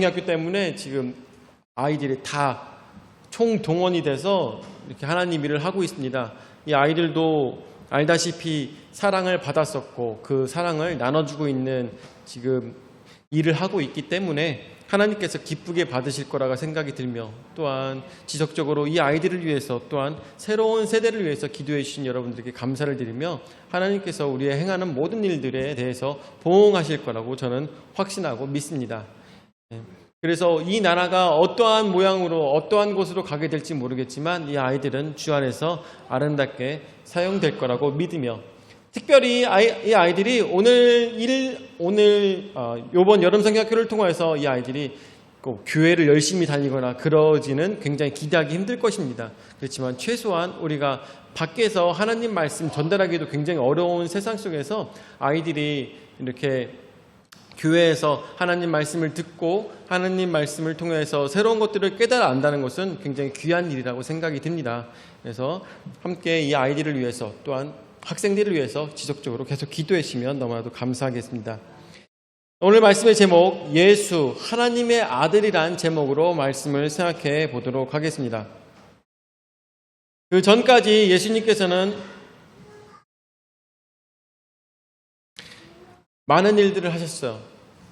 학교 때문에 지금 아이들이 다 총동원이 돼서 이렇게 하나님 일을 하고 있습니다. 이 아이들도 알다시피 사랑을 받았었고 그 사랑을 나눠주고 있는 지금 일을 하고 있기 때문에 하나님께서 기쁘게 받으실 거라고 생각이 들며, 또한 지속적으로 이 아이들을 위해서 또한 새로운 세대를 위해서 기도해 주신 여러분들에게 감사를 드리며, 하나님께서 우리의 행하는 모든 일들에 대해서 보응하실 거라고 저는 확신하고 믿습니다. 그래서 이 나라가 어떠한 모양으로 어떠한 곳으로 가게 될지 모르겠지만 이 아이들은 주 안에서 아름답게 사용될 거라고 믿으며, 특별히 이 아이들이 이번 여름 성경학교를 통해서 이 아이들이 꼭 교회를 열심히 다니거나 그러지는 굉장히 기대하기 힘들 것입니다. 그렇지만 최소한 우리가 밖에서 하나님 말씀 전달하기도 굉장히 어려운 세상 속에서 아이들이 이렇게 교회에서 하나님 말씀을 듣고 하나님 말씀을 통해서 새로운 것들을 깨달아 안다는 것은 굉장히 귀한 일이라고 생각이 듭니다. 그래서 함께 이 아이들을 위해서 또한 학생들을 위해서 지속적으로 계속 기도해 주시면 너무나도 감사하겠습니다. 오늘 말씀의 제목, 예수 하나님의 아들이란 제목으로 말씀을 생각해 보도록 하겠습니다. 그 전까지 예수님께서는 많은 일들을 하셨어요.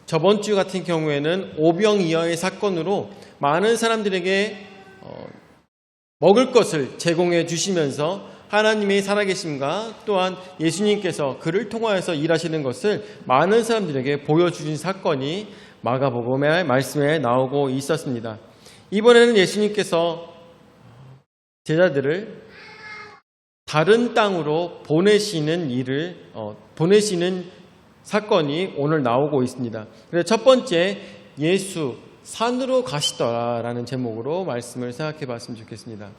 저번 주 같은 경우에는 오병이어의 사건으로 많은 사람들에게 먹을 것을 제공해 주시면서 하나님의 살아계심과 또한 예수님께서 그를 통하여서 일하시는 것을 많은 사람들에게 보여주신 사건이 마가복음의 말씀에 나오고 있었습니다. 이번에는 예수님께서 제자들을 다른 땅으로 보내시는 사건이 오늘 나오고 있습니다. 그래서 첫 번째, 예수 산으로 가시더라라는 제목으로 말씀을 생각해 봤으면 좋겠습니다.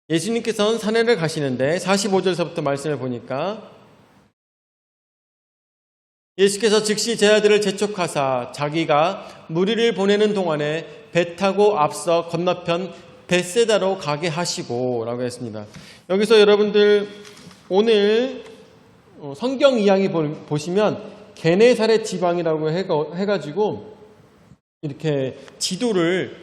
예수님께서는 산에를 가시는데 45절서부터 말씀을 보니까 예수께서 즉시 제자들을 재촉하사 자기가 무리를 보내는 동안에 배 타고 앞서 건너편 벳세다로 가게 하시고 라고 했습니다. 여기서 여러분들 오늘 성경 이야기 보시면 게네사렛 지방이라고 해가지고 이렇게 지도를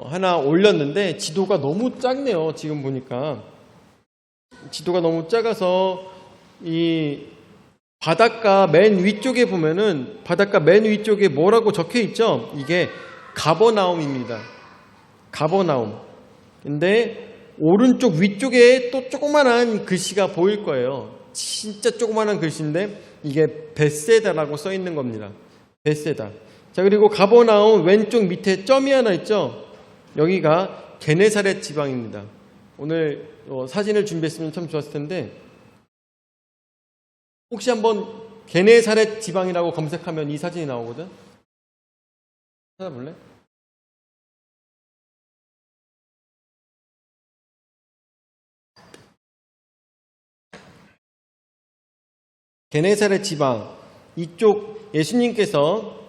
하나 올렸는데 지도가 너무 작네요. 지금 보니까 지도가 너무 작아서 이 바닷가 맨 위쪽에 보면은 바닷가 맨 위쪽에 뭐라고 적혀 있죠? 이게 가버나움입니다. 가버나움. 근데 오른쪽 위쪽에 또 조그만한 글씨가 보일 거예요. 진짜 조그만한 글씨인데 이게 벳세다라고 써 있는 겁니다. 벳세다. 자, 그리고 가버나움 왼쪽 밑에 점이 하나 있죠? 여기가 게네사렛 지방입니다. 오늘 사진을 준비했으면 참 좋았을 텐데, 혹시 한번 게네사렛 지방이라고 검색하면 이 사진이 나오거든? 찾아볼래? 게네사렛 지방, 이쪽 예수님께서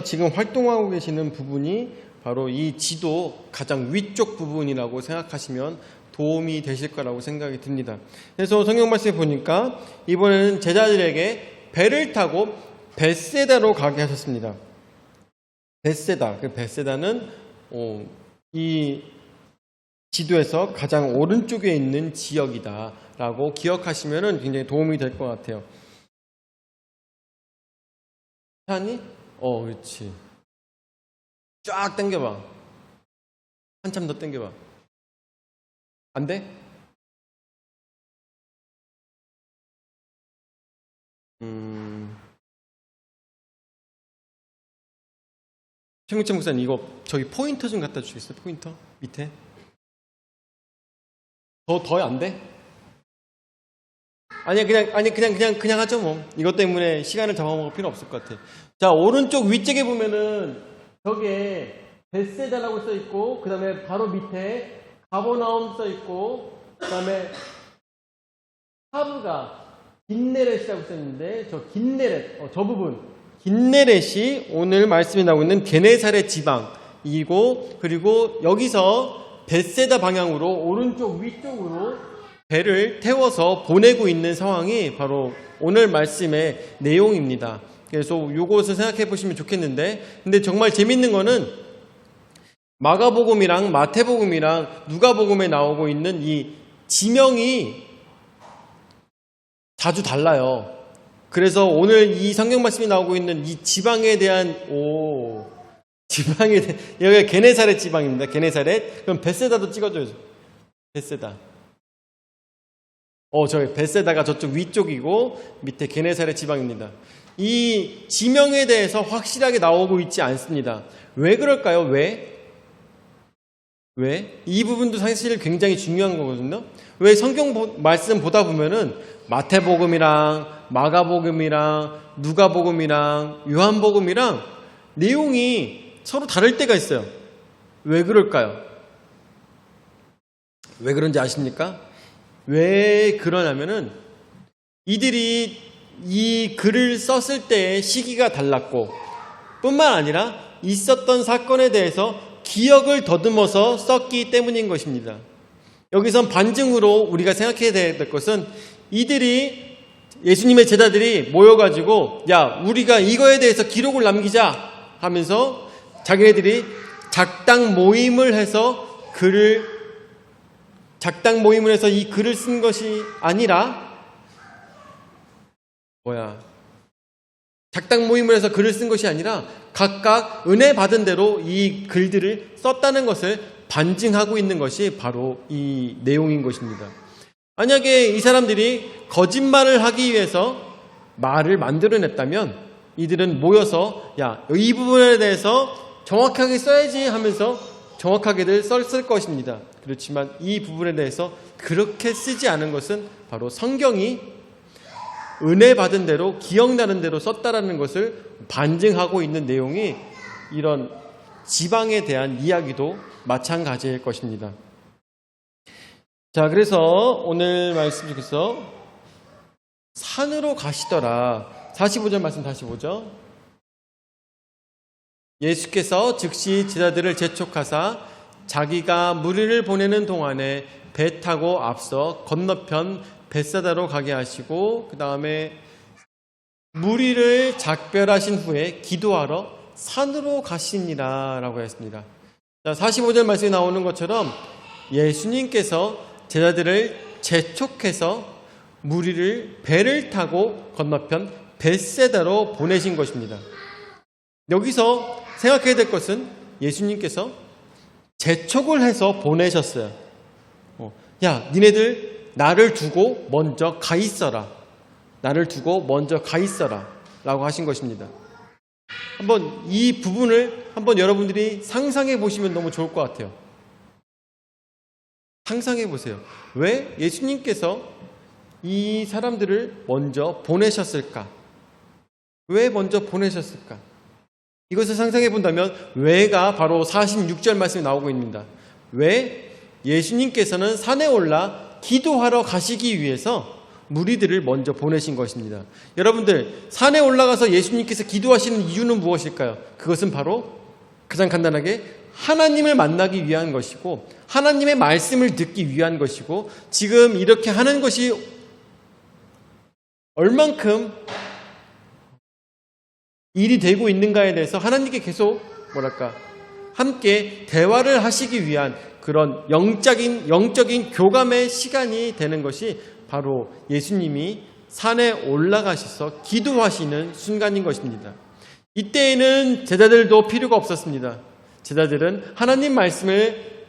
지금 활동하고 계시는 부분이 바로 이 지도 가장 위쪽 부분이라고 생각하시면 도움이 되실 거라고 생각이 듭니다. 그래서 성경 말씀에 보니까 이번에는 제자들에게 배를 타고 벳세다로 가게 하셨습니다. 벳세다. 그 벳세다는 이 지도에서 가장 오른쪽에 있는 지역이다라고 기억하시면 굉장히 도움이 될 것 같아요. 하니? 그렇지. 쫙 당겨봐. 한참 더 당겨봐. 안 돼? 최민철 목사님, 이거 저기 포인터 좀 갖다 주시겠어요? 포인터 밑에. 더 안 돼? 그냥 하죠 뭐. 이것 때문에 시간을 잡아먹을 필요 없을 것 같아. 자, 오른쪽 위쪽에 보면은 저게 벳세다라고 써 있고, 그 다음에 바로 밑에 가버나움 써 있고, 그 다음에 하브가 긴네렛이라고 써 있는데, 저 긴네렛, 저 부분 긴네렛이 오늘 말씀이 나오고 있는 게네사렛 지방이고, 그리고 여기서 벳세다 방향으로 오른쪽 위쪽으로 배를 태워서 보내고 있는 상황이 바로 오늘 말씀의 내용입니다. 그래서 요것을 생각해 보시면 좋겠는데, 근데 정말 재밌는 거는 마가복음이랑 마태복음이랑 누가복음에 나오고 있는 이 지명이 자주 달라요. 그래서 오늘 이 성경 말씀이 나오고 있는 이 지방에 대한 여기가 게네사렛 지방입니다. 게네사렛. 그럼 벳세다도 찍어줘야죠. 벳세다. 저기 벳세다가 저쪽 위쪽이고 밑에 게네사렛 지방입니다. 이 지명에 대해서 확실하게 나오고 있지 않습니다. 왜 그럴까요? 왜? 이 부분도 사실 굉장히 중요한 거거든요. 왜 성경 말씀 보다 보면은 마태복음이랑 마가복음이랑 누가복음이랑 요한복음이랑 내용이 서로 다를 때가 있어요. 왜 그럴까요? 왜 그런지 아십니까? 왜 그러냐면은 이들이 이 글을 썼을 때의 시기가 달랐고 뿐만 아니라 있었던 사건에 대해서 기억을 더듬어서 썼기 때문인 것입니다. 여기선 반증으로 우리가 생각해야 될 것은 이들이 예수님의 제자들이 모여가지고 야 우리가 이거에 대해서 기록을 남기자 하면서 자기네들이 작당 모임을 해서 이 글을 쓴 것이 아니라 작당 모임을 해서 글을 쓴 것이 아니라 각각 은혜 받은 대로 이 글들을 썼다는 것을 반증하고 있는 것이 바로 이 내용인 것입니다. 만약에 이 사람들이 거짓말을 하기 위해서 말을 만들어냈다면 이들은 모여서 야, 이 부분에 대해서 정확하게 써야지 하면서 정확하게들 썼을 것입니다. 그렇지만 이 부분에 대해서 그렇게 쓰지 않은 것은 바로 성경이 은혜 받은 대로 기억나는 대로 썼다라는 것을 반증하고 있는 내용이 이런 지방에 대한 이야기도 마찬가지일 것입니다. 자, 그래서 오늘 말씀 중에서 산으로 가시더라. 45절 말씀 다시 보죠. 예수께서 즉시 제자들을 재촉하사 자기가 무리를 보내는 동안에 배 타고 앞서 건너편 벳사다로 가게 하시고 그 다음에 무리를 작별하신 후에 기도하러 산으로 가시니라 라고 했습니다. 자, 45절 말씀에 나오는 것처럼 예수님께서 제자들을 재촉해서 무리를 배를 타고 건너편 벳세다로 보내신 것입니다. 여기서 생각해야 될 것은 예수님께서 재촉을 해서 보내셨어요. 야, 니네들 나를 두고 먼저 가 있어라. 나를 두고 먼저 가 있어라. 라고 하신 것입니다. 한번 이 부분을 한번 여러분들이 상상해 보시면 너무 좋을 것 같아요. 상상해 보세요. 왜 예수님께서 이 사람들을 먼저 보내셨을까? 왜 먼저 보내셨을까? 이것을 상상해 본다면 왜가 바로 46절 말씀에 나오고 있습니다. 왜 예수님께서는 산에 올라 기도하러 가시기 위해서 무리들을 먼저 보내신 것입니다. 여러분들, 산에 올라가서 예수님께서 기도하시는 이유는 무엇일까요? 그것은 바로 가장 간단하게 하나님을 만나기 위한 것이고 하나님의 말씀을 듣기 위한 것이고 지금 이렇게 하는 것이 얼만큼 일이 되고 있는가에 대해서 하나님께 계속 함께 대화를 하시기 위한 그런 영적인 교감의 시간이 되는 것이 바로 예수님이 산에 올라가셔서 기도하시는 순간인 것입니다. 이때에는 제자들도 필요가 없었습니다. 제자들은 하나님 말씀을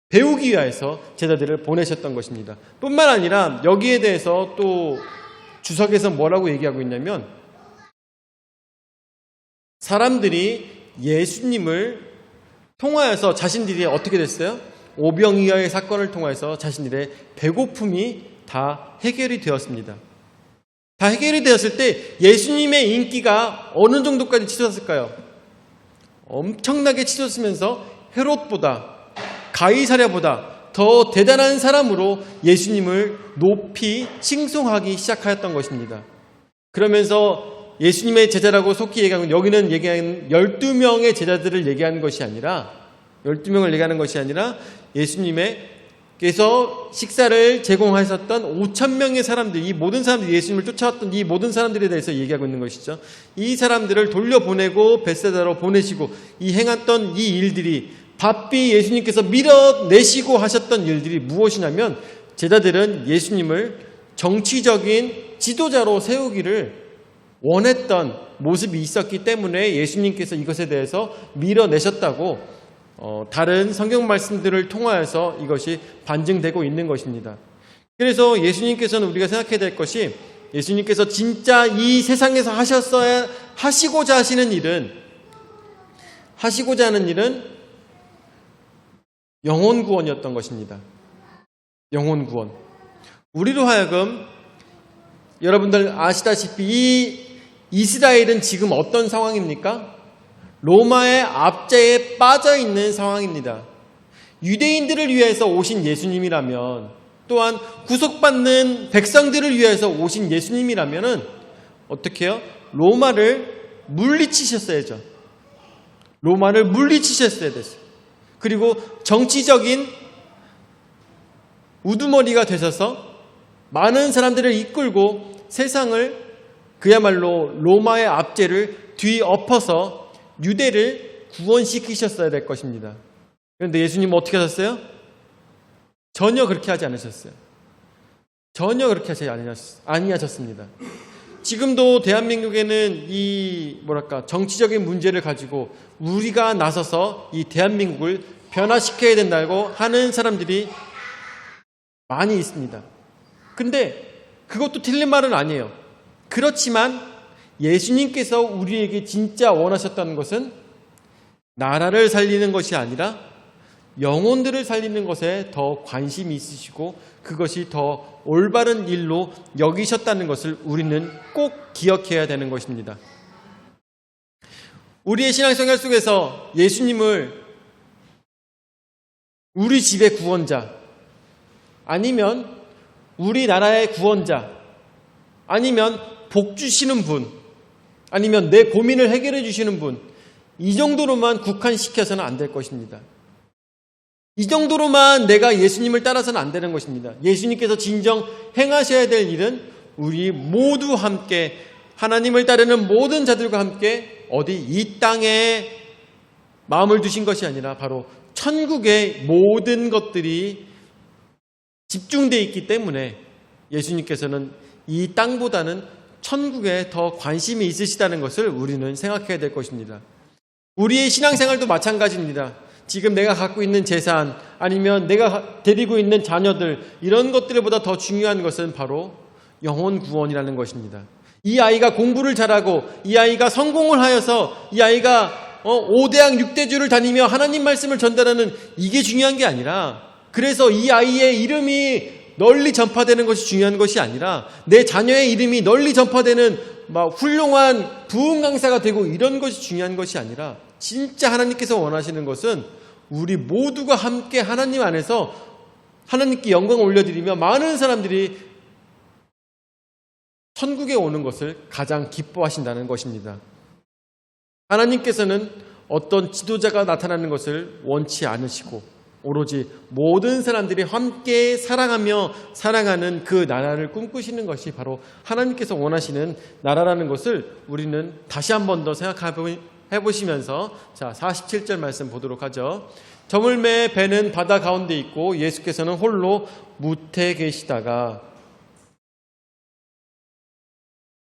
배우기 위해서 제자들을 보내셨던 것입니다. 뿐만 아니라 여기에 대해서 또 주석에서 뭐라고 얘기하고 있냐면 사람들이 예수님을 통하여서 자신들이 어떻게 됐어요? 오병이어의 사건을 통해서 자신들의 배고픔이 다 해결이 되었습니다. 다 해결이 되었을 때 예수님의 인기가 어느 정도까지 치솟았을까요? 엄청나게 치솟으면서 헤롯보다 가이사랴보다 더 대단한 사람으로 예수님을 높이 칭송하기 시작하였던 것입니다. 그러면서 예수님의 제자라고 속히 얘기하는 여기는 얘기하는 12명의 제자들을 얘기하는 것이 아니라 12명을 얘기하는 것이 아니라 예수님의 그래서 식사를 제공하셨던 5,000명의 사람들, 이 모든 사람들이 예수님을 쫓아왔던 이 모든 사람들에 대해서 얘기하고 있는 것이죠. 이 사람들을 돌려보내고 벳세다로 보내시고 이 행했던 이 일들이 바삐 예수님께서 밀어내시고 하셨던 일들이 무엇이냐면 제자들은 예수님을 정치적인 지도자로 세우기를 원했던 모습이 있었기 때문에 예수님께서 이것에 대해서 밀어내셨다고 다른 성경 말씀들을 통하여서 이것이 반증되고 있는 것입니다. 그래서 예수님께서는 우리가 생각해야 될 것이 예수님께서 진짜 이 세상에서 하시고자 하는 일은 영혼 구원이었던 것입니다. 영혼 구원. 우리로 하여금 여러분들 아시다시피 이 이스라엘은 지금 어떤 상황입니까? 로마의 압제에 빠져 있는 상황입니다. 유대인들을 위해서 오신 예수님이라면, 또한 구속받는 백성들을 위해서 오신 예수님이라면 어떻게 해요? 로마를 물리치셨어야죠. 로마를 물리치셨어야 됐어요. 그리고 정치적인 우두머리가 되셔서 많은 사람들을 이끌고 세상을 그야말로 로마의 압제를 뒤엎어서 유대를 구원시키셨어야 될 것입니다. 그런데 예수님은 어떻게 하셨어요? 전혀 그렇게 하지 않으셨어요. 전혀 그렇게 하지 아니하셨습니다. 지금도 대한민국에는 이 정치적인 문제를 가지고 우리가 나서서 이 대한민국을 변화시켜야 된다고 하는 사람들이 많이 있습니다. 근데 그것도 틀린 말은 아니에요. 그렇지만 예수님께서 우리에게 진짜 원하셨다는 것은 나라를 살리는 것이 아니라 영혼들을 살리는 것에 더 관심이 있으시고 그것이 더 올바른 일로 여기셨다는 것을 우리는 꼭 기억해야 되는 것입니다. 우리의 신앙생활 속에서 예수님을 우리 집의 구원자, 아니면 우리나라의 구원자, 아니면 복 주시는 분, 아니면 내 고민을 해결해 주시는 분, 이 정도로만 국한시켜서는 안 될 것입니다. 이 정도로만 내가 예수님을 따라서는 안 되는 것입니다. 예수님께서 진정 행하셔야 될 일은 우리 모두 함께 하나님을 따르는 모든 자들과 함께 어디 이 땅에 마음을 두신 것이 아니라 바로 천국의 모든 것들이 집중되어 있기 때문에 예수님께서는 이 땅보다는 천국에 더 관심이 있으시다는 것을 우리는 생각해야 될 것입니다. 우리의 신앙생활도 마찬가지입니다. 지금 내가 갖고 있는 재산, 아니면 내가 데리고 있는 자녀들, 이런 것들보다 더 중요한 것은 바로 영혼 구원이라는 것입니다. 이 아이가 공부를 잘하고 이 아이가 성공을 하여서 이 아이가 5대학 6대주를 다니며 하나님 말씀을 전달하는 이게 중요한 게 아니라, 그래서 이 아이의 이름이 널리 전파되는 것이 중요한 것이 아니라 내 자녀의 이름이 널리 전파되는 훌륭한 부흥 강사가 되고 이런 것이 중요한 것이 아니라 진짜 하나님께서 원하시는 것은 우리 모두가 함께 하나님 안에서 하나님께 영광을 올려드리며 많은 사람들이 천국에 오는 것을 가장 기뻐하신다는 것입니다. 하나님께서는 어떤 지도자가 나타나는 것을 원치 않으시고 오로지 모든 사람들이 함께 사랑하며 사랑하는 그 나라를 꿈꾸시는 것이 바로 하나님께서 원하시는 나라라는 것을 우리는 다시 한 번 더 생각해 보시면서 47절 말씀 보도록 하죠. 저물매 배는 바다 가운데 있고 예수께서는 홀로 무태 계시다가,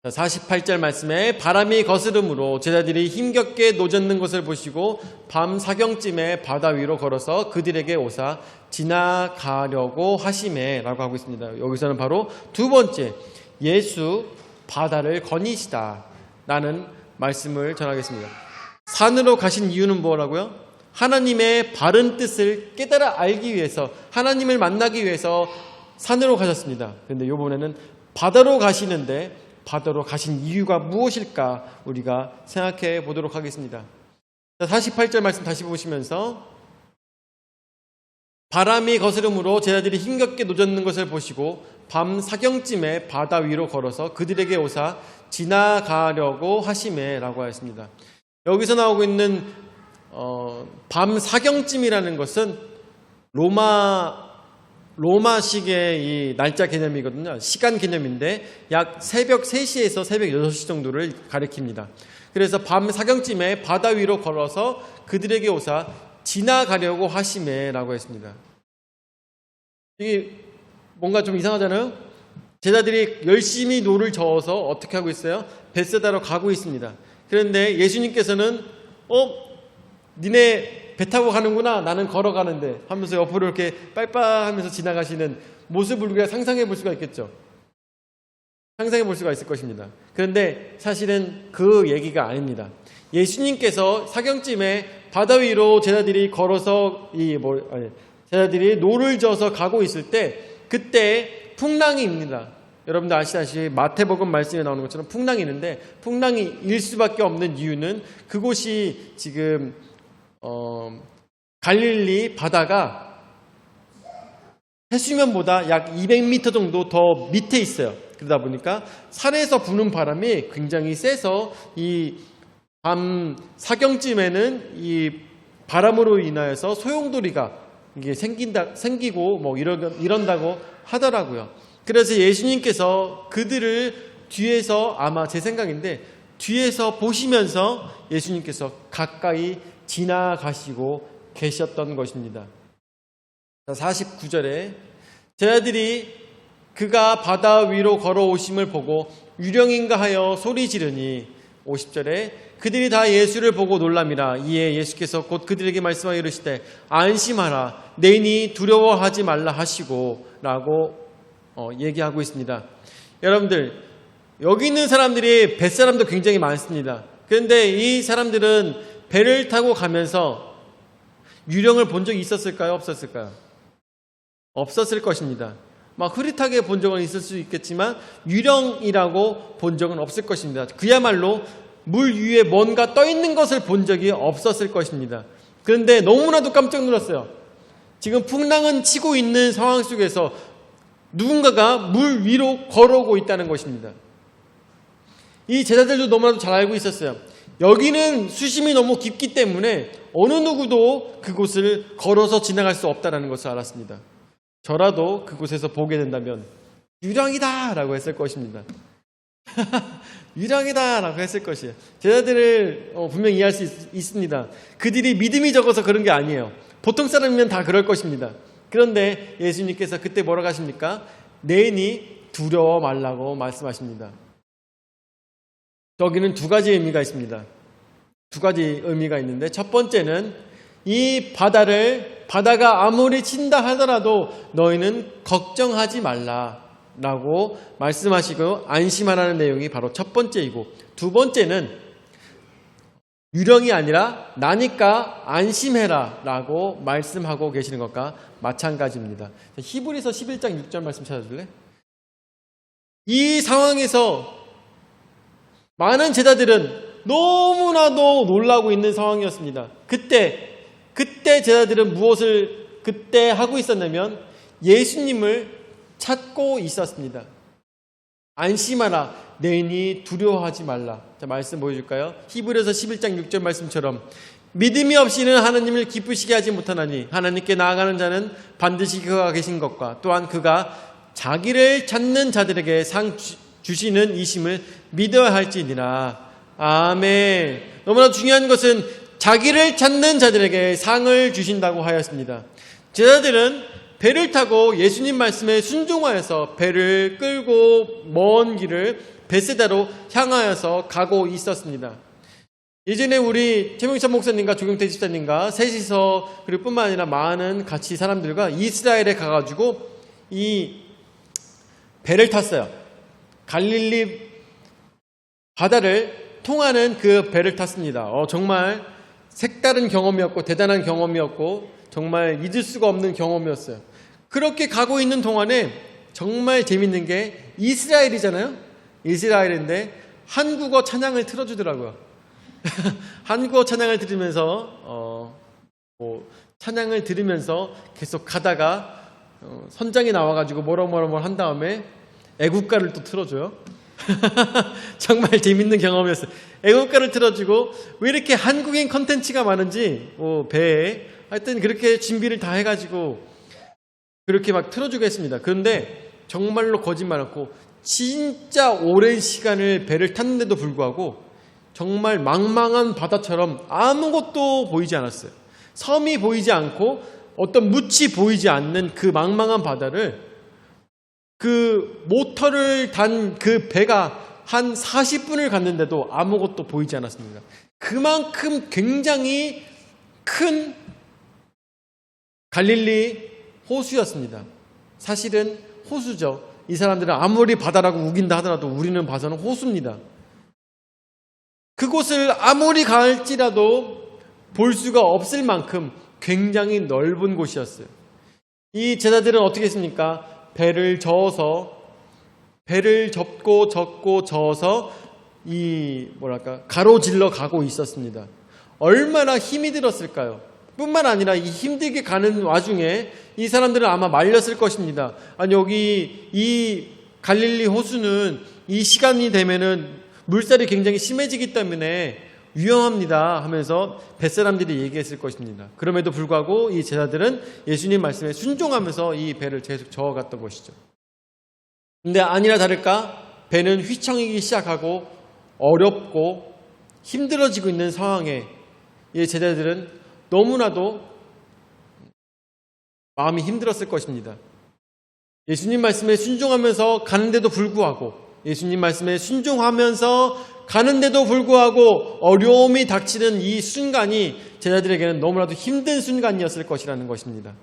48절 말씀에 바람이 거스름으로 제자들이 힘겹게 노젓는 것을 보시고 밤 사경쯤에 바다 위로 걸어서 그들에게 오사 지나가려고 하시매 라고 하고 있습니다. 여기서는 바로 두 번째, 예수 바다를 거니시다 라는 말씀을 전하겠습니다. 산으로 가신 이유는 뭐라고요? 하나님의 바른 뜻을 깨달아 알기 위해서, 하나님을 만나기 위해서 산으로 가셨습니다. 그런데 이번에는 바다로 가시는데 바다로 가신 이유가 무엇일까 우리가 생각해 보도록 하겠습니다. 48절 말씀 다시 보시면서 바람이 거스름으로 제자들이 힘겹게 노젓는 것을 보시고 밤 사경쯤에 바다 위로 걸어서 그들에게 오사 지나가려고 하시매 라고 하였습니다. 여기서 나오고 있는 밤 사경쯤이라는 것은 로마 로마식의 이 날짜 개념이거든요. 시간 개념인데 약 새벽 3시에서 새벽 6시 정도를 가리킵니다. 그래서 밤 사경쯤에 바다 위로 걸어서 그들에게 오사 지나가려고 하시매라고 했습니다. 이게 뭔가 좀 이상하잖아요. 제자들이 열심히 노를 저어서 어떻게 하고 있어요? 벳세다로 가고 있습니다. 그런데 예수님께서는 니네 배 타고 가는구나, 나는 걸어가는데 하면서 옆으로 이렇게 빨빨 하면서 지나가시는 모습을 우리가 상상해 볼 수가 있겠죠. 상상해 볼 수가 있을 것입니다. 그런데 사실은 그 얘기가 아닙니다. 예수님께서 사경쯤에 바다 위로 제자들이 걸어서 제자들이 노를 져서 가고 있을 때 그때 풍랑이 입니다. 여러분들 아시다시피 마태복음 말씀에 나오는 것처럼 풍랑이 있는데 풍랑이 일 수밖에 없는 이유는 그곳이 지금 갈릴리 바다가 해수면보다 약 200m 정도 더 밑에 있어요. 그러다 보니까 산에서 부는 바람이 굉장히 세서 이 밤 사경쯤에는 이 바람으로 인하여서 소용돌이가 이게 생기고 뭐 이런다고 하더라고요. 그래서 예수님께서 그들을 뒤에서 아마 제 생각인데 뒤에서 보시면서 예수님께서 가까이 지나가시고 계셨던 것입니다. 49절에 제자들이 그가 바다 위로 걸어오심을 보고 유령인가 하여 소리 지르니 50절에 그들이 다 예수를 보고 놀람이라. 이에 예수께서 곧 그들에게 말씀하여 이르시되 안심하라 내인이 두려워하지 말라 하시고 라고 얘기하고 있습니다. 여러분들 여기 있는 사람들이 벳사람도 굉장히 많습니다. 그런데 이 사람들은 배를 타고 가면서 유령을 본 적이 있었을까요? 없었을까요? 없었을 것입니다. 막 흐릿하게 본 적은 있을 수 있겠지만 유령이라고 본 적은 없을 것입니다. 그야말로 물 위에 뭔가 떠 있는 것을 본 적이 없었을 것입니다. 그런데 너무나도 깜짝 놀랐어요. 지금 풍랑은 치고 있는 상황 속에서 누군가가 물 위로 걸어오고 있다는 것입니다. 이 제자들도 너무나도 잘 알고 있었어요. 여기는 수심이 너무 깊기 때문에 어느 누구도 그곳을 걸어서 지나갈 수 없다는 것을 알았습니다. 저라도 그곳에서 보게 된다면 유령이다 라고 했을 것입니다. 유령이다 라고 했을 것이에요. 제자들을 분명히 이해할 수 있습니다. 그들이 믿음이 적어서 그런 게 아니에요. 보통 사람이면 다 그럴 것입니다. 그런데 예수님께서 그때 뭐라고 하십니까? 내인이 두려워 말라고 말씀하십니다. 여기는 두 가지 의미가 있습니다. 두 가지 의미가 있는데 첫 번째는 이 바다가 아무리 친다 하더라도 너희는 걱정하지 말라라고 말씀하시고 안심하라는 내용이 바로 첫 번째이고, 두 번째는 유령이 아니라 나니까 안심해라라고 말씀하고 계시는 것과 마찬가지입니다. 히브리서 11장 6절 말씀 찾아줄래? 이 상황에서 많은 제자들은 너무나도 놀라고 있는 상황이었습니다. 그때 제자들은 무엇을 그때 하고 있었냐면 예수님을 찾고 있었습니다. 안심하라 내인이 두려워하지 말라. 자, 말씀 보여줄까요? 히브리서 11장 6절 말씀처럼 믿음이 없이는 하나님을 기쁘시게 하지 못하나니 하나님께 나아가는 자는 반드시 그가 계신 것과 또한 그가 자기를 찾는 자들에게 상 주시는 이심을 믿어야 할지니라. 아멘. 너무나 중요한 것은 자기를 찾는 자들에게 상을 주신다고 하였습니다. 제자들은 배를 타고 예수님 말씀에 순종하여서 배를 끌고 먼 길을 벳세다로 향하여서 가고 있었습니다. 예전에 우리 최명찬 목사님과 조경태 집사님과 셋이서 그리고 뿐만 아니라 많은 같이 사람들과 이스라엘에 가가지고 이 배를 탔어요. 갈릴리 바다를 통하는 그 배를 탔습니다. 정말 색다른 경험이었고 대단한 경험이었고 정말 잊을 수가 없는 경험이었어요. 그렇게 가고 있는 동안에 정말 재밌는 게 이스라엘이잖아요. 이스라엘인데 한국어 찬양을 틀어주더라고요. 한국어 찬양을 들으면서 찬양을 들으면서 계속 가다가 선장이 나와가지고 뭐라고 한 다음에 애국가를 또 틀어줘요. 정말 재밌는 경험이었어요. 애국가를 틀어주고 왜 이렇게 한국인 컨텐츠가 많은지 배에 하여튼 그렇게 준비를 다 해가지고 그렇게 막 틀어주고 했습니다. 그런데 정말로 거짓말 않고 진짜 오랜 시간을 배를 탔는데도 불구하고 정말 망망한 바다처럼 아무것도 보이지 않았어요. 섬이 보이지 않고 어떤 묻이 보이지 않는 그 망망한 바다를 그 모터를 단 그 배가 한 40분을 갔는데도 아무것도 보이지 않았습니다. 그만큼 굉장히 큰 갈릴리 호수였습니다. 사실은 호수죠. 이 사람들은 아무리 바다라고 우긴다 하더라도 우리는 봐서는 호수입니다. 그곳을 아무리 갈지라도 볼 수가 없을 만큼 굉장히 넓은 곳이었어요. 이 제자들은 어떻게 했습니까? 배를 저어서 배를 접고 저어서 가로질러 가고 있었습니다. 얼마나 힘이 들었을까요? 뿐만 아니라 이 힘들게 가는 와중에 이 사람들은 아마 말렸을 것입니다. 아니, 여기 이 갈릴리 호수는 이 시간이 되면은 물살이 굉장히 심해지기 때문에 위험합니다 하면서 뱃사람들이 얘기했을 것입니다. 그럼에도 불구하고 이 제자들은 예수님 말씀에 순종하면서 이 배를 계속 저어갔던 것이죠. 근데 아니나 다를까 배는 휘청이기 시작하고 어렵고 힘들어지고 있는 상황에 이 제자들은 너무나도 마음이 힘들었을 것입니다. 예수님 말씀에 순종하면서 가는데도 불구하고 예수님 말씀에 순종하면서 가는데도 불구하고 어려움이 닥치는 이 순간이 제자들에게는 너무나도 힘든 순간이었을 것이라는 것입니다.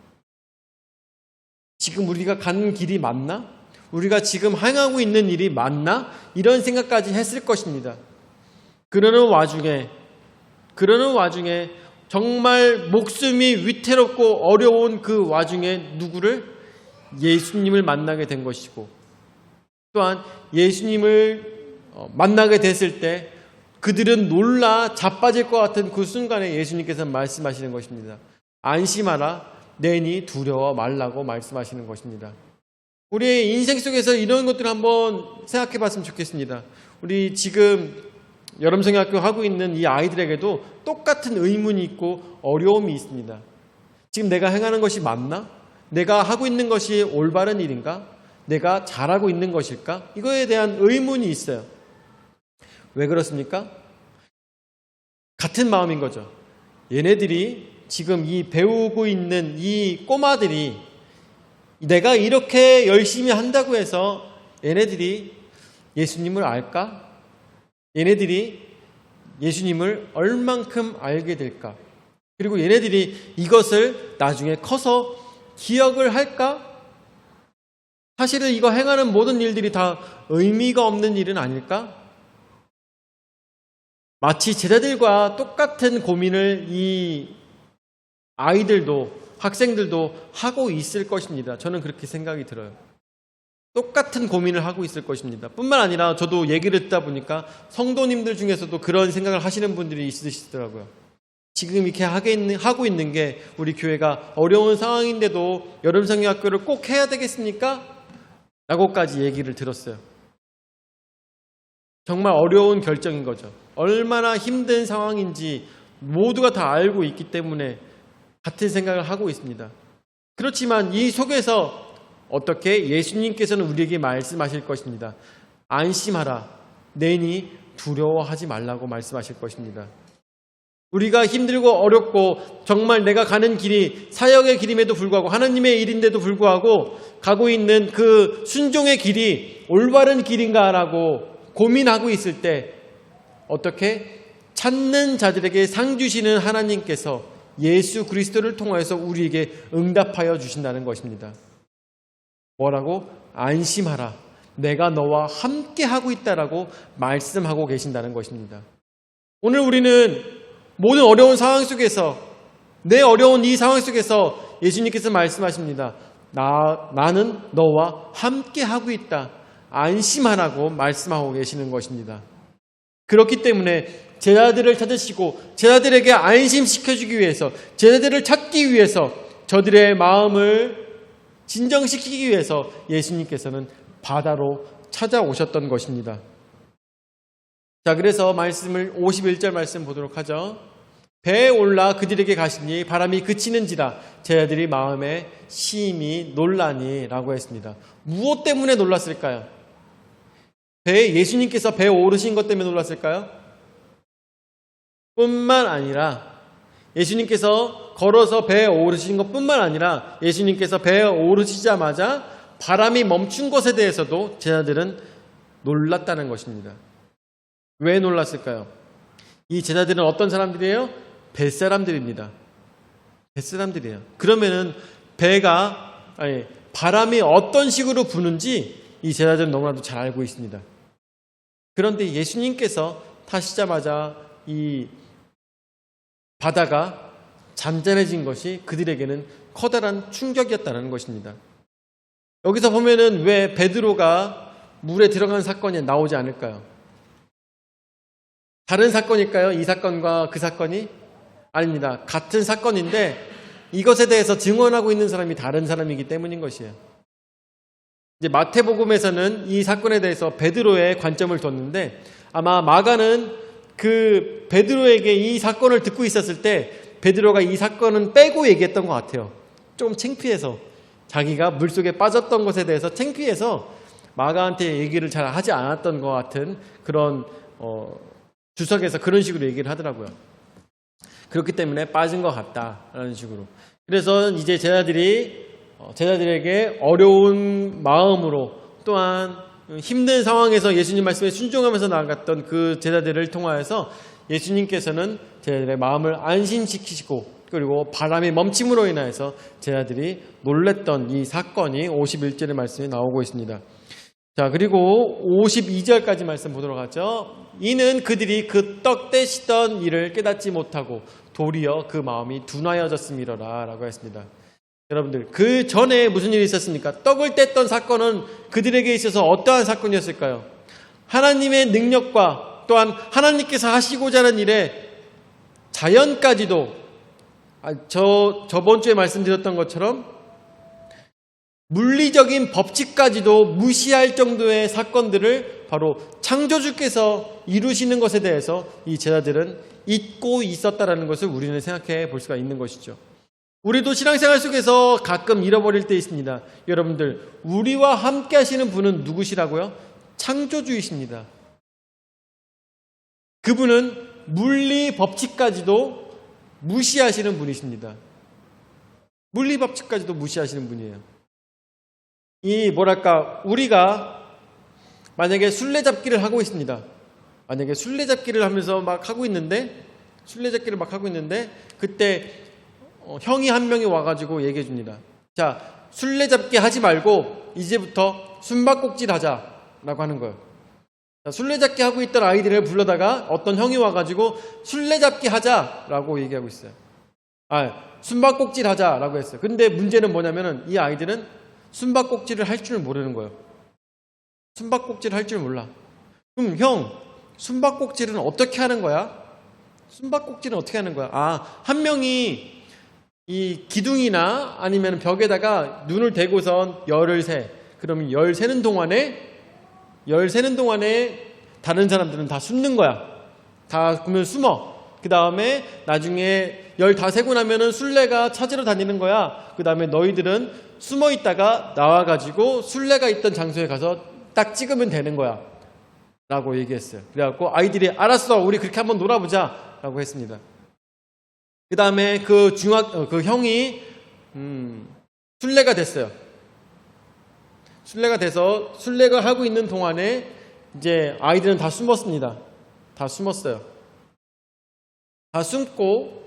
지금 우리가 가는 길이 맞나? 우리가 지금 행하고 있는 일이 맞나? 이런 생각까지 했을 것입니다. 그러는 와중에 정말 목숨이 위태롭고 어려운 그 와중에 누구를? 예수님을 만나게 된 것이고 또한 예수님을 만나게 됐을 때 그들은 놀라 자빠질 것 같은 그 순간에 예수님께서 말씀하시는 것입니다. 안심하라, 내니 두려워 말라고 말씀하시는 것입니다. 우리의 인생 속에서 이런 것들을 한번 생각해 봤으면 좋겠습니다. 우리 지금 여름성경학교 하고 있는 이 아이들에게도 똑같은 의문이 있고 어려움이 있습니다. 지금 내가 행하는 것이 맞나? 내가 하고 있는 것이 올바른 일인가? 내가 잘하고 있는 것일까? 이거에 대한 의문이 있어요. 왜 그렇습니까? 같은 마음인 거죠. 얘네들이 지금 이 배우고 있는 이 꼬마들이 내가 이렇게 열심히 한다고 해서 얘네들이 예수님을 알까? 얘네들이 예수님을 얼만큼 알게 될까? 그리고 얘네들이 이것을 나중에 커서 기억을 할까? 사실은 이거 행하는 모든 일들이 다 의미가 없는 일은 아닐까? 마치 제자들과 똑같은 고민을 이 아이들도 학생들도 하고 있을 것입니다. 저는 그렇게 생각이 들어요. 똑같은 고민을 하고 있을 것입니다. 뿐만 아니라 저도 얘기를 듣다 보니까 성도님들 중에서도 그런 생각을 하시는 분들이 있으시더라고요. 지금 이렇게 하고 있는 게 우리 교회가 어려운 상황인데도 여름성경학교를 꼭 해야 되겠습니까? 라고까지 얘기를 들었어요. 정말 어려운 결정인 거죠. 얼마나 힘든 상황인지 모두가 다 알고 있기 때문에 같은 생각을 하고 있습니다. 그렇지만 이 속에서 어떻게 예수님께서는 우리에게 말씀하실 것입니다. 안심하라, 내니 두려워하지 말라고 말씀하실 것입니다. 우리가 힘들고 어렵고 정말 내가 가는 길이 사역의 길임에도 불구하고 하나님의 일인데도 불구하고 가고 있는 그 순종의 길이 올바른 길인가라고 고민하고 있을 때 어떻게 찾는 자들에게 상 주시는 하나님께서 예수 그리스도를 통하여서 우리에게 응답하여 주신다는 것입니다. 뭐라고? 안심하라. 내가 너와 함께 하고 있다라고 말씀하고 계신다는 것입니다. 오늘 우리는 모든 어려운 상황 속에서 내 어려운 이 상황 속에서 예수님께서 말씀하십니다. 나는 너와 함께 하고 있다. 안심하라고 말씀하고 계시는 것입니다. 그렇기 때문에 제자들을 찾으시고 제자들에게 안심시켜주기 위해서 제자들을 찾기 위해서 저들의 마음을 진정시키기 위해서 예수님께서는 바다로 찾아오셨던 것입니다. 자, 그래서 말씀을 51절 말씀 보도록 하죠. 배에 올라 그들에게 가시니 바람이 그치는지라 제자들이 마음에 심히 놀라니 라고 했습니다. 무엇 때문에 놀랐을까요? 예수님께서 배에 오르신 것 때문에 놀랐을까요? 뿐만 아니라 예수님께서 걸어서 배에 오르신 것뿐만 아니라 예수님께서 배에 오르시자마자 바람이 멈춘 것에 대해서도 제자들은 놀랐다는 것입니다. 왜 놀랐을까요? 이 제자들은 어떤 사람들이에요? 뱃사람들입니다. 뱃사람들이에요. 그러면은 바람이 어떤 식으로 부는지 이 제자들은 너무나도 잘 알고 있습니다. 그런데 예수님께서 타시자마자 이 바다가 잔잔해진 것이 그들에게는 커다란 충격이었다는 것입니다. 여기서 보면은 왜 베드로가 물에 들어간 사건이 나오지 않을까요? 다른 사건일까요? 이 사건과 그 사건이? 아닙니다. 같은 사건인데 이것에 대해서 증언하고 있는 사람이 다른 사람이기 때문인 것이에요. 이제 마태복음에서는 이 사건에 대해서 베드로의 관점을 뒀는데 아마 마가는 그 베드로에게 이 사건을 듣고 있었을 때 베드로가 이 사건은 빼고 얘기했던 것 같아요. 좀 창피해서 자기가 물속에 빠졌던 것에 대해서 창피해서 마가한테 얘기를 잘 하지 않았던 것 같은 그런 주석에서 그런 식으로 얘기를 하더라고요. 그렇기 때문에 빠진 것 같다라는 식으로. 그래서 이제 제자들에게 어려운 마음으로 또한 힘든 상황에서 예수님 말씀에 순종하면서 나아갔던 그 제자들을 통하여서 예수님께서는 제자들의 마음을 안심시키시고 그리고 바람의 멈춤으로 인하여서 제자들이 놀랬던 이 사건이 51절의 말씀에 나오고 있습니다. 자, 그리고 52절까지 말씀 보도록 하죠. 이는 그들이 그 떡 떼시던 일을 깨닫지 못하고 도리어 그 마음이 둔하여졌음이로라 라고 했습니다. 여러분들, 그 전에 무슨 일이 있었습니까? 떡을 뗐던 사건은 그들에게 있어서 어떠한 사건이었을까요? 하나님의 능력과 또한 하나님께서 하시고자 하는 일에 자연까지도 저번 주에 말씀드렸던 것처럼 물리적인 법칙까지도 무시할 정도의 사건들을 바로 창조주께서 이루시는 것에 대해서 이 제자들은 잊고 있었다라는 것을 우리는 생각해 볼 수가 있는 것이죠. 우리도 신앙생활 속에서 가끔 잃어버릴 때 있습니다. 여러분들, 우리와 함께 하시는 분은 누구시라고요? 창조주이십니다. 그분은 물리 법칙까지도 무시하시는 분이십니다. 물리 법칙까지도 무시하시는 분이에요. 우리가 만약에 술래잡기를 하고 있습니다. 만약에 술래잡기를 하면서 막 하고 있는데, 그때 형이 한 명이 와가지고 얘기해 줍니다. 자, 술래잡기 하지 말고 이제부터 숨바꼭질 하자라고 하는 거예요. 자, 술래잡기 하고 있던 아이들을 불러다가 어떤 형이 와가지고 술래잡기 하자라고 얘기하고 있어요. 숨바꼭질 하자라고 했어요. 근데 문제는 뭐냐면은 이 아이들은 숨바꼭질을 할 줄 모르는 거예요. 숨바꼭질을 할 줄 몰라. 그럼 형, 숨바꼭질은 어떻게 하는 거야? 숨바꼭질은 어떻게 하는 거야? 한 명이 이 기둥이나 아니면 벽에다가 눈을 대고선 열을 세. 그러면 열 세는 동안에 다른 사람들은 다 숨는 거야. 다 그러면 숨어. 그 다음에 나중에 열 다 세고 나면은 술래가 찾으러 다니는 거야. 그 다음에 너희들은 숨어 있다가 나와가지고 술래가 있던 장소에 가서 딱 찍으면 되는 거야. 라고 얘기했어요. 그래갖고 아이들이 알았어, 우리 그렇게 한번 놀아보자. 라고 했습니다. 그 다음에 그 형이 술래가 됐어요. 술래가 돼서 술래가 하고 있는 동안에 이제 아이들은 다 숨었습니다. 다 숨었어요. 다 숨고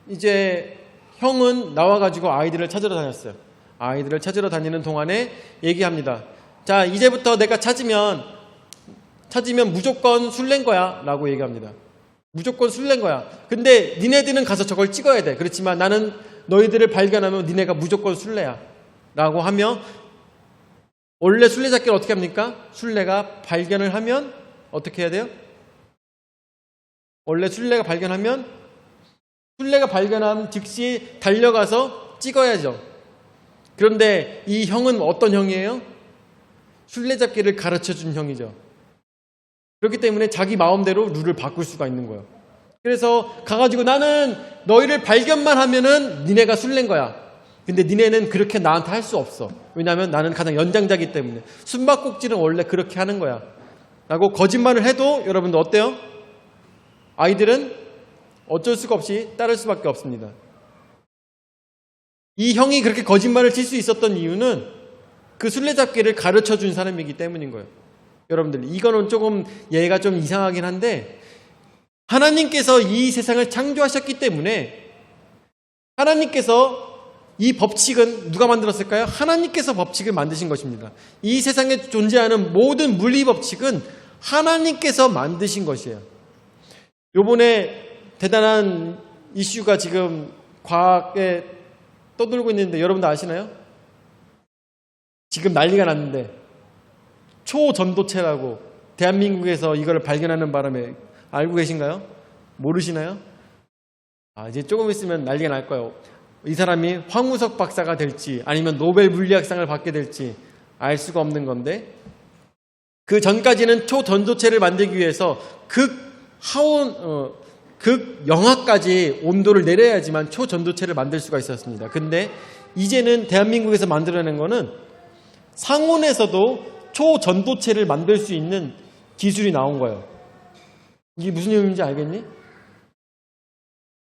이제 형은 나와가지고 아이들을 찾으러 다녔어요. 아이들을 찾으러 다니는 동안에 얘기합니다. 자, 이제부터 내가 찾으면 무조건 술래인 거야 라고 얘기합니다. 무조건 술래인 거야. 근데 니네들은 가서 저걸 찍어야 돼. 그렇지만 나는 너희들을 발견하면 니네가 무조건 술래야 라고 하며, 원래 술래잡기를 어떻게 합니까? 술래가 발견을 하면 어떻게 해야 돼요? 원래 술래가 발견한 즉시 달려가서 찍어야죠. 그런데 이 형은 어떤 형이에요? 술래잡기를 가르쳐준 형이죠. 그렇기 때문에 자기 마음대로 룰을 바꿀 수가 있는 거예요. 그래서 가가지고 나는 너희를 발견만 하면은 니네가 술래인 거야. 근데 니네는 그렇게 나한테 할 수 없어. 왜냐하면 나는 가장 연장자이기 때문에. 숨바꼭질은 원래 그렇게 하는 거야. 라고 거짓말을 해도 여러분들 어때요? 아이들은 어쩔 수가 없이 따를 수밖에 없습니다. 이 형이 그렇게 거짓말을 칠 수 있었던 이유는 그 술래잡기를 가르쳐 준 사람이기 때문인 거예요. 여러분들 이거는 조금 예가 좀 이상하긴 한데 하나님께서 이 세상을 창조하셨기 때문에 하나님께서 이 법칙은 누가 만들었을까요? 하나님께서 법칙을 만드신 것입니다. 이 세상에 존재하는 모든 물리 법칙은 하나님께서 만드신 것이에요. 요번에 대단한 이슈가 지금 과학에 떠돌고 있는데 여러분도 아시나요? 지금 난리가 났는데 초전도체라고 대한민국에서 이걸 발견하는 바람에 알고 계신가요? 모르시나요? 이제 조금 있으면 난리가 날 거예요. 이 사람이 황우석 박사가 될지 아니면 노벨 물리학상을 받게 될지 알 수가 없는 건데 그 전까지는 초전도체를 만들기 위해서 극영하까지 온도를 내려야지만 초전도체를 만들 수가 있었습니다. 근데 이제는 대한민국에서 만들어낸 거는 상온에서도 초전도체를 만들 수 있는 기술이 나온 거예요. 이게 무슨 의미인지 알겠니?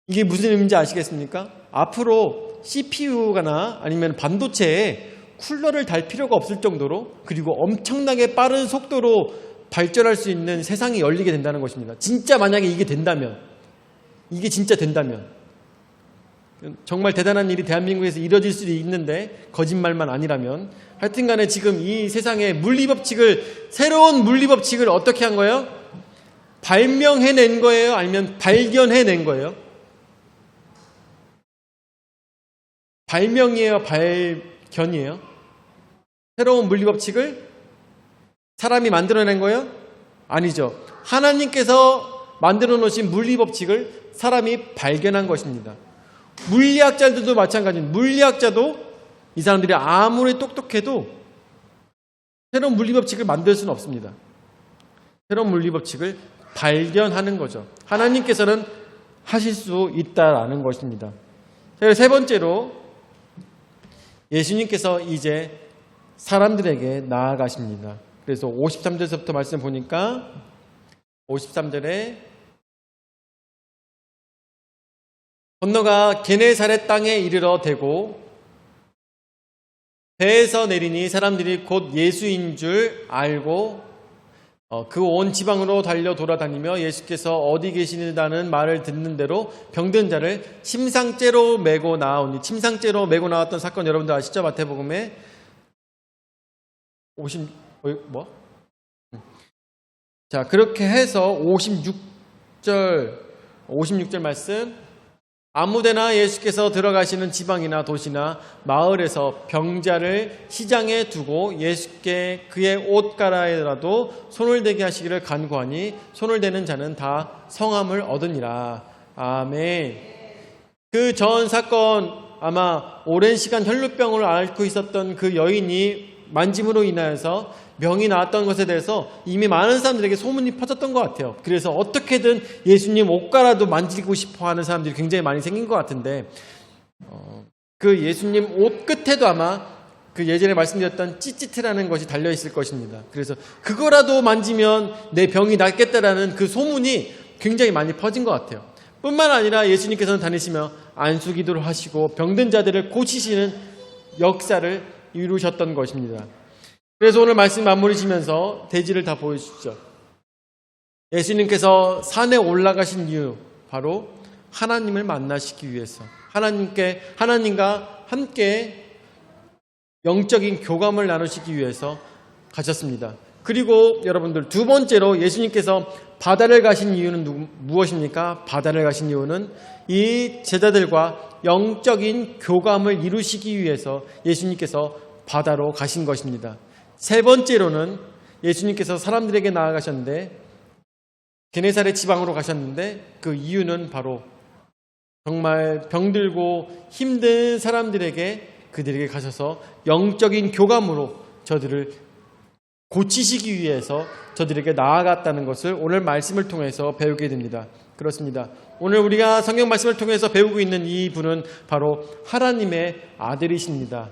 이게 무슨 의미인지 아시겠습니까? 앞으로 CPU나 아니면 반도체에 쿨러를 달 필요가 없을 정도로 그리고 엄청나게 빠른 속도로 발전할 수 있는 세상이 열리게 된다는 것입니다. 진짜 만약에 이게 된다면 이게 진짜 된다면 정말 대단한 일이 대한민국에서 이뤄질 수도 있는데 거짓말만 아니라면 하여튼 간에 지금 이 세상의 물리법칙을 새로운 물리법칙을 어떻게 한 거예요? 발명해낸 거예요? 아니면 발견해낸 거예요? 발명이에요? 발견이에요? 새로운 물리법칙을 사람이 만들어낸 거예요? 아니죠. 하나님께서 만들어 놓으신 물리법칙을 사람이 발견한 것입니다. 물리학자들도 마찬가지입니다. 물리학자도 이 사람들이 아무리 똑똑해도 새로운 물리법칙을 만들 수는 없습니다. 새로운 물리법칙을 발견하는 거죠. 하나님께서는 하실 수 있다라는 것입니다. 세 번째로 예수님께서 이제 사람들에게 나아가십니다. 그래서 53절에서부터 말씀 보니까 53절에 건너가 게네사렛 땅에 이르러 대고 배에서 내리니 사람들이 곧 예수인 줄 알고 그 온 지방으로 달려 돌아다니며 예수께서 어디 계시다는 말을 듣는 대로 병든 자를 침상째로 메고 나오니 침상째로 메고 나왔던 사건 여러분들 아시죠? 마태복음에 50 자, 그렇게 해서 56절 말씀 아무데나 예수께서 들어가시는 지방이나 도시나 마을에서 병자를 시장에 두고 예수께 그의 옷 가라에라도 손을 대게 하시기를 간구하니 손을 대는 자는 다 성함을 얻으니라. 아멘. 그 전 사건 아마 오랜 시간 혈루병을 앓고 있었던 그 여인이 만짐으로 인하여서 병이 나았던 것에 대해서 이미 많은 사람들에게 소문이 퍼졌던 것 같아요. 그래서 어떻게든 예수님 옷가라도 만지고 싶어 하는 사람들이 굉장히 많이 생긴 것 같은데 그 예수님 옷 끝에도 아마 그 예전에 말씀드렸던 찌찌트라는 것이 달려있을 것입니다. 그래서 그거라도 만지면 내 병이 낫겠다라는 그 소문이 굉장히 많이 퍼진 것 같아요. 뿐만 아니라 예수님께서는 다니시며 안수기도를 하시고 병든 자들을 고치시는 역사를 이루셨던 것입니다. 그래서 오늘 말씀 마무리 지면서 대지를 다 보여주시죠. 예수님께서 산에 올라가신 이유 바로 하나님을 만나시기 위해서 하나님과 함께 영적인 교감을 나누시기 위해서 가셨습니다. 그리고 여러분들 두 번째로 예수님께서 바다를 가신 이유는 무엇입니까? 바다를 가신 이유는 이 제자들과 영적인 교감을 이루시기 위해서 예수님께서 바다로 가신 것입니다. 세 번째로는 예수님께서 사람들에게 나아가셨는데 게네사렛 지방으로 가셨는데 그 이유는 바로 정말 병들고 힘든 사람들에게 그들에게 가셔서 영적인 교감으로 저들을 고치시기 위해서 저들에게 나아갔다는 것을 오늘 말씀을 통해서 배우게 됩니다. 그렇습니다. 오늘 우리가 성경 말씀을 통해서 배우고 있는 이 분은 바로 하나님의 아들이십니다.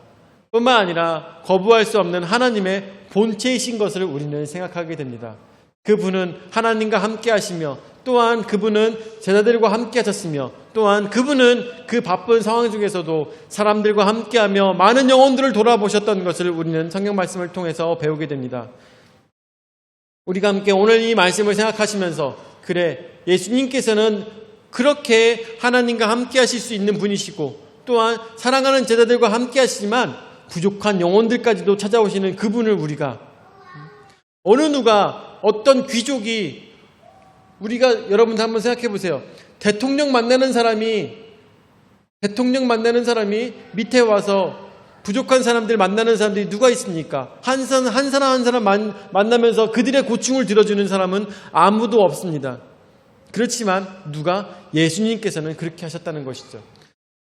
뿐만 아니라 거부할 수 없는 하나님의 본체이신 것을 우리는 생각하게 됩니다. 그분은 하나님과 함께 하시며 또한 그분은 제자들과 함께 하셨으며 또한 그분은 그 바쁜 상황 중에서도 사람들과 함께하며 많은 영혼들을 돌아보셨던 것을 우리는 성경 말씀을 통해서 배우게 됩니다. 우리가 함께 오늘 이 말씀을 생각하시면서 그래, 예수님께서는 그렇게 하나님과 함께 하실 수 있는 분이시고 또한 사랑하는 제자들과 함께 하시지만 부족한 영혼들까지도 찾아오시는 그분을 우리가 어느 누가 어떤 귀족이 우리가 여러분들 한번 생각해 보세요. 대통령 만나는 사람이 밑에 와서 부족한 사람들 만나는 사람들이 누가 있습니까? 한 사람 만나면서 그들의 고충을 들어주는 사람은 아무도 없습니다. 그렇지만 누가? 예수님께서는 그렇게 하셨다는 것이죠.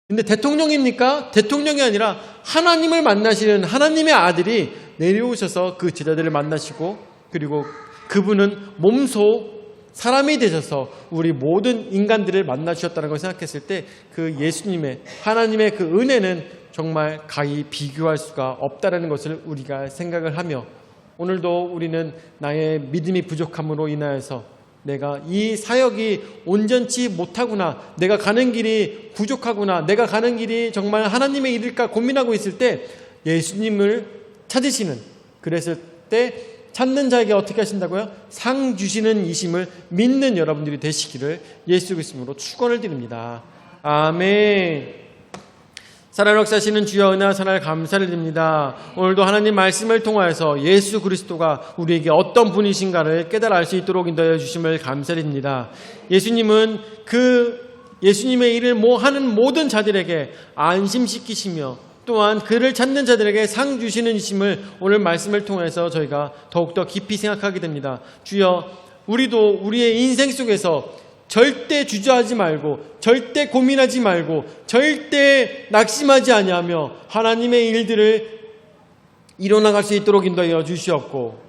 근데 대통령입니까? 대통령이 아니라 하나님을 만나시는 하나님의 아들이 내려오셔서 그 제자들을 만나시고 그리고 그분은 몸소 사람이 되셔서 우리 모든 인간들을 만나주셨다는 걸 생각했을 때 그 예수님의 하나님의 그 은혜는 정말 가히 비교할 수가 없다는 것을 우리가 생각을 하며 오늘도 우리는 나의 믿음이 부족함으로 인하여서 내가 이 사역이 온전치 못하구나, 내가 가는 길이 부족하구나, 내가 가는 길이 정말 하나님의 일일까 고민하고 있을 때 예수님을 찾으시는, 그랬을 때 찾는 자에게 어떻게 하신다고요? 상 주시는 이심을 믿는 여러분들이 되시기를 예수 그리스도로 축원을 드립니다. 아멘. 사랑을 역사하시는 주여 은혜와 선할 감사를 드립니다. 오늘도 하나님 말씀을 통하여서 예수 그리스도가 우리에게 어떤 분이신가를 깨달아 알 수 있도록 인도하여 주심을 감사드립니다. 예수님은 예수님의 일을 하는 모든 자들에게 안심시키시며 또한 그를 찾는 자들에게 상 주시는 이심을 오늘 말씀을 통해서 저희가 더욱더 깊이 생각하게 됩니다. 주여, 우리도 우리의 인생 속에서 절대 주저하지 말고 절대 고민하지 말고 절대 낙심하지 아니하며 하나님의 일들을 이뤄나갈 수 있도록 인도하여 주시옵고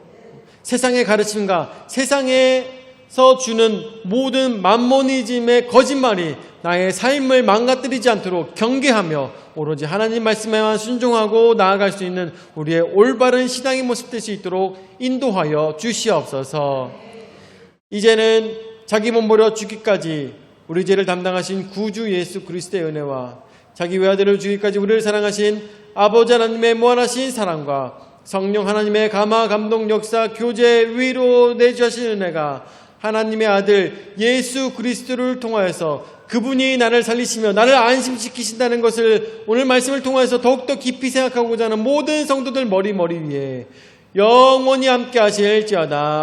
세상의 가르침과 세상에서 주는 모든 만모니즘의 거짓말이 나의 삶을 망가뜨리지 않도록 경계하며 오로지 하나님 말씀에만 순종하고 나아갈 수 있는 우리의 올바른 신앙의 모습 될 수 있도록 인도하여 주시옵소서. 이제는 자기 몸 버려 죽기까지 우리 죄를 담당하신 구주 예수 그리스도의 은혜와 자기 외아들을 주기까지 우리를 사랑하신 아버지 하나님의 무한하신 사랑과 성령 하나님의 감화 감동 역사 교제 위로 내주하신 은혜가 하나님의 아들 예수 그리스도를 통하여서 그분이 나를 살리시며 나를 안심시키신다는 것을 오늘 말씀을 통하여서 더욱더 깊이 생각하고자 하는 모든 성도들 머리 위에 영원히 함께 하실지어다.